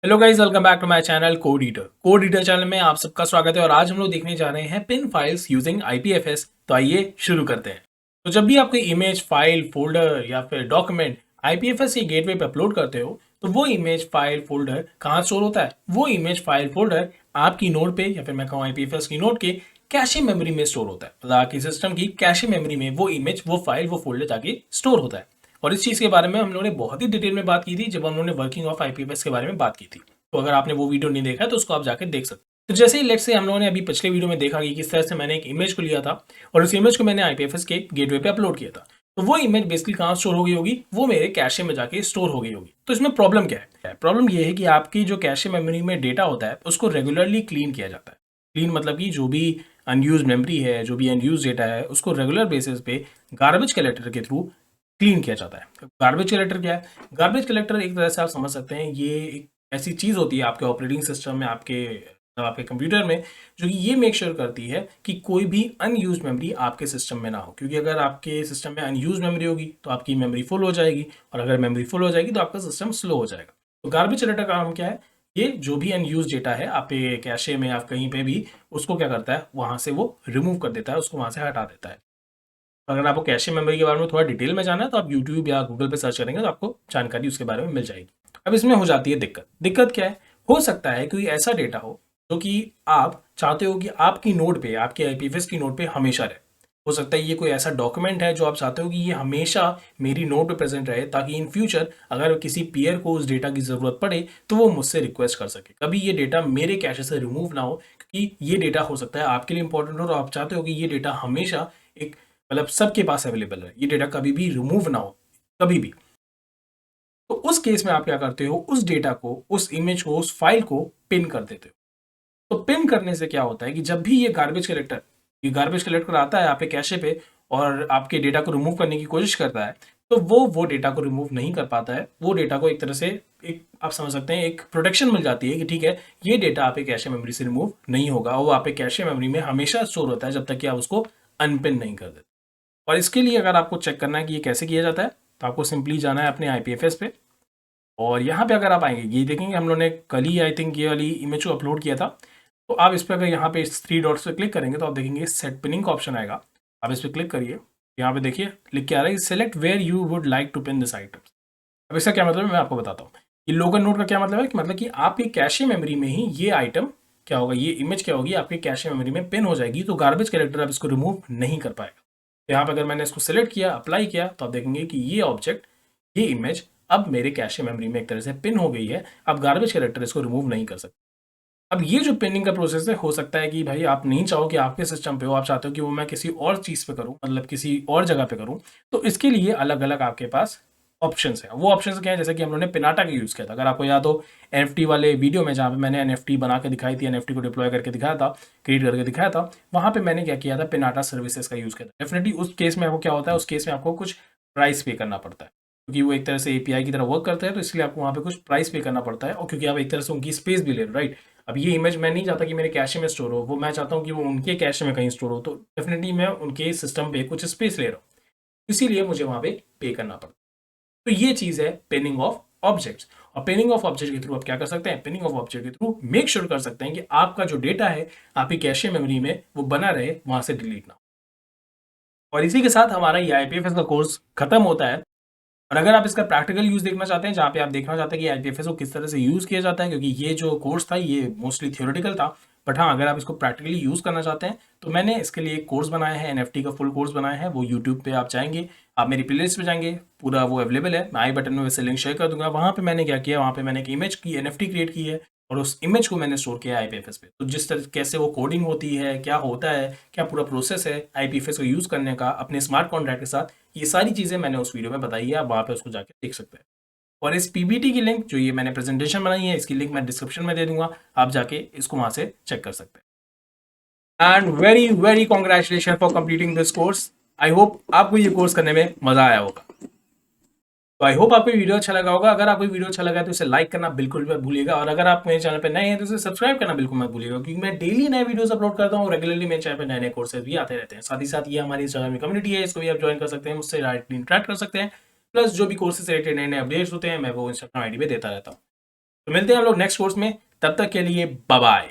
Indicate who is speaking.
Speaker 1: Hello guys, welcome back to my channel code reader channel में आप सबका स्वागत है। और आज हम लोग देखने जा रहे हैं पिन फाइल्स यूजिंग आईपीएफएस। तो आइए शुरू करते हैं। तो जब भी आप कोई इमेज फाइल फोल्डर या फिर डॉक्यूमेंट आईपीएफएस के गेटवे पे अपलोड करते हो तो वो इमेज फाइल फोल्डर कहाँ स्टोर होता है? वो इमेज फाइल फोल्डर आपकी नोड पे या फिर मैं कहूँ आईपीएफएस की नोड के कैशे मेमोरी में स्टोर होता है। मतलब आपकी सिस्टम की कैशे मेमोरी में वो इमेज वो फाइल वो फोल्डर जाके स्टोर होता है। और इस चीज़ के बारे में हम लोगों ने बहुत ही डिटेल में बात की थी जब हम लोगों ने वर्किंग ऑफ आईपीएफएस के बारे में बात की थी। तो अगर आपने वो वीडियो नहीं देखा है तो उसको आप जाकर देख सकते हैं। तो जैसे ही लेट्स से हम लोगों ने अभी पिछले वीडियो में देखा कि किस तरह से मैंने एक इमेज को लिया था और उस इमेज को मैंने आईपीएफएस के गेटवे पे अपलोड किया था। तो वो इमेज बेसिकली कहाँ स्टोर हो गई होगी? वो मेरे कैशे में जाके स्टोर हो गई होगी। तो इसमें प्रॉब्लम क्या है? प्रॉब्लम ये है कि आपकी जो कैशे मेमोरी में डेटा होता है उसको रेगुलरली क्लीन किया जाता है। क्लीन मतलब कि जो भी अनयूज मेमोरी है, जो भी अनयूज डेटा है, उसको रेगुलर बेसिस पे गार्बेज कलेक्टर के थ्रू क्लीन किया जाता है। गार्बेज कलेक्टर क्या है? गार्बेज कलेक्टर एक तरह से आप समझ सकते हैं, ये एक ऐसी चीज़ होती है आपके ऑपरेटिंग सिस्टम में, आपके कंप्यूटर में, जो कि ये मेक श्योर करती है कि कोई भी अनयूज मेमोरी आपके सिस्टम में ना हो। क्योंकि अगर आपके सिस्टम में अनयूज मेमोरी होगी तो आपकी मेमोरी फुल हो जाएगी, और अगर मेमोरी फुल हो जाएगी तो आपका सिस्टम स्लो हो जाएगा। तो गार्बेज कलेक्टर का काम क्या है? ये जो भी अनयूज डेटा है आपके कैशे में या कहीं पे भी, उसको क्या करता है, वहां से वो रिमूव कर देता है, उसको वहां से हटा देता है। अगर आपको कैशे मेमोरी के बारे में थोड़ा डिटेल में जाना है तो आप यूट्यूब या गूगल पे सर्च करेंगे तो आपको जानकारी उसके बारे में मिल जाएगी। अब इसमें हो जाती है दिक्कत। दिक्कत क्या है? हो सकता है कोई ऐसा डेटा हो जो कि आप चाहते हो कि आपकी नोड पे, आपके आईपीएफएस की नोड पे हमेशा रहे। हो सकता है ये कोई ऐसा डॉक्यूमेंट है जो आप चाहते हो कि ये हमेशा मेरी नोड पे प्रेजेंट रहे, ताकि इन फ्यूचर अगर किसी पीयर को उस डेटा की जरूरत पड़े तो वो मुझसे रिक्वेस्ट कर सके। कभी ये डेटा मेरे कैशे से रिमूव ना हो, क्योंकि ये डेटा हो सकता है आपके लिए इंपॉर्टेंट हो और आप चाहते हो कि ये डेटा हमेशा एक, मतलब सबके पास अवेलेबल है, ये डेटा कभी भी रिमूव ना हो, कभी भी। तो उस केस में आप क्या करते हो? उस डेटा को, उस इमेज को, उस फाइल को पिन कर देते हो। तो पिन करने से क्या होता है कि जब भी ये गार्बेज कलेक्टर आता है आपके कैशे पे और आपके डेटा को रिमूव करने की कोशिश करता है, तो वो डेटा को रिमूव नहीं कर पाता है। वो डेटा को एक तरह से, एक आप समझ सकते हैं, एक प्रोटेक्शन मिल जाती है कि ठीक है, ये डेटा आपके कैशे मेमोरी से रिमूव नहीं होगा, वो आपके कैशे मेमोरी में हमेशा स्टोर होता है जब तक कि आप उसको अनपिन नहीं कर देते। और इसके लिए अगर आपको चेक करना है कि ये कैसे किया जाता है, तो आपको सिंपली जाना है अपने आईपीएफएस पे। और यहाँ पे अगर आप आएंगे, ये देखेंगे हम लोगों ने कल ही आई थिंक ये वाली इमेज को अपलोड किया था। तो आप इस पर अगर यहाँ पे इस थ्री डॉट्स पे क्लिक करेंगे तो आप देखेंगे सेट पिनिंग का ऑप्शन आएगा। आप इस पर क्लिक करिए, यहाँ पे देखिए लिख के आ रहा है select where you would like to pin this item. अब इसका क्या मतलब है मैं आपको बताता हूँ। ये लोकल नोड का क्या मतलब है कि मतलब कि आपकी कैशे मेमोरी में ही ये आइटम क्या होगा, ये इमेज क्या होगी, आपके कैशे मेमोरी में पिन हो जाएगी। तो गार्बेज कलेक्टर अब इसको रिमूव नहीं कर पाएगा। तो यहाँ पे अगर मैंने इसको सेलेक्ट किया, अप्लाई किया, तो आप देखेंगे कि ये ऑब्जेक्ट, ये इमेज अब मेरे कैशे मेमोरी में एक तरह से पिन हो गई है। अब गार्बेज कलेक्टर इसको रिमूव नहीं कर सकता। अब ये जो पिनिंग का प्रोसेस है, हो सकता है कि भाई आप नहीं चाहो कि आपके सिस्टम पे हो, आप चाहते हो कि वो मैं किसी और चीज़ पे करूँ, मतलब किसी और जगह पे करूँ। तो इसके लिए अलग अलग आपके पास ऑप्शंस हैं। वो ऑप्शंस क्या है? जैसे कि हम लोगों ने पिनाटा का यूज़ किया था, अगर आपको याद हो एनएफटी वाले वीडियो में, जहाँ पे मैंने एनएफटी बना के दिखाई थी, एनएफटी को डिप्लॉय करके दिखाया था, क्रिएट करके दिखाया था, वहाँ पे मैंने क्या किया था, पिनाटा सर्विसेज का यूज़ किया था। डेफिनेटली उस केस में आपको क्या होता है, उस केस में आपको कुछ प्राइस पे करना पड़ता है, क्योंकि वो एक तरह से एपीआई की तरह वर्क करते हैं, तो इसलिए आपको वहाँ पे कुछ प्राइस पे करना पड़ता है। और क्योंकि आप एक तरह से उनकी स्पेस भी ले रहे हो, राइट। अब ये इमेज मैं नहीं चाहता कि मेरे कैशे में स्टोर हो, वो मैं चाहता हूँ कि वो उनके कैशे में कहीं स्टोर हो, तो डेफिनेटली मैं उनके सिस्टम पे कुछ स्पेस ले रहा हूँ, इसीलिए मुझे वहाँ पे करना पड़ता है। तो ये चीज़ है पिनिंग ऑफ ऑब्जेक्ट्स। और पिनिंग ऑफ ऑब्जेक्ट के थ्रू आप क्या कर सकते हैं? पिनिंग ऑफ ऑब्जेक्ट के थ्रू मेक श्योर कर सकते हैं कि आपका जो डेटा है आपकी कैशे मेमोरी में वो बना रहे, वहाँ से डिलीट ना हो। और इसी के साथ हमारा ये आईपीएफएस का कोर्स खत्म होता है। और अगर आप इसका प्रैक्टिकल यूज़ देखना चाहते हैं, जहाँ पे आप देखना चाहते हैं कि आईपीएफएस को किस तरह से यूज़ किया जाता है, क्योंकि ये जो कोर्स था ये मोस्टली थियोरेटिकल था, बट हाँ, अगर आप इसको प्रैक्टिकली यूज़ करना चाहते हैं तो मैंने इसके लिए एक कोर्स बनाया है, एनएफटी का फुल कोर्स बनाया है। वो यूट्यूब पे आप जाएंगे, आप मेरी प्लेलिस्ट पे जाएंगे, पूरा वो अवेलेबल है। मैं आई बटन में वैसे लिंक शेयर कर दूंगा। वहाँ पे मैंने क्या किया, वहाँ पे मैंने एक इमेज की एनएफटी क्रिएट की है और उस इमेज को मैंने स्टोर किया है आईपीएफएस पे। तो जिस तरह कैसे वो कोडिंग होती है, क्या होता है, क्या पूरा प्रोसेस है आईपीएफएस को यूज़ करने का अपने स्मार्ट कॉन्ट्रैक्ट के साथ, ये सारी चीज़ें मैंने उस वीडियो में बताई है। आप वहाँ पे उसको जाके देख सकते हैं। और इस पीपीटी की लिंक, जो ये मैंने प्रेजेंटेशन बनाई है, इसकी लिंक मैं डिस्क्रिप्शन में दे दूंगा, आप जाके इसको वहाँ से चेक कर सकते हैं। And very very congratulation for completing this course. I hope आपको ये कोर्स करने में मजा आया होगा। तो आई होप आपको वीडियो अच्छा लगा होगा। अगर आपको वीडियो अच्छा लगा तो इसे लाइक करना बिल्कुल मत भूलिएगा, और अगर आप मेरे चैनल पर नए हैं तो इसे सब्सक्राइब करना बिल्कुल मत भूलिएगा, क्योंकि मैं डेली नए वीडियोस अपलोड करता हूँ। रेगुलरली मेरे चैनल पर नए नए कोर्सेज भी आते रहते हैं। साथ ही साथ ये हमारी इंस्टाग्राम की कम्युनिटी है, इसको भी आप ज्वाइन कर सकते हैं, मुझसे डायरेक्टली इंटरेक्ट कर सकते हैं। प्लस जो भी कोर्सेज रिलेटेड नए नए अपडेट्स होते हैं मैं वो इंस्टाग्राम आईडी पे देता रहता हूँ। तो मिलते हैं हम लोग नेक्स्ट कोर्स में, तब तक के लिए बाय बाय।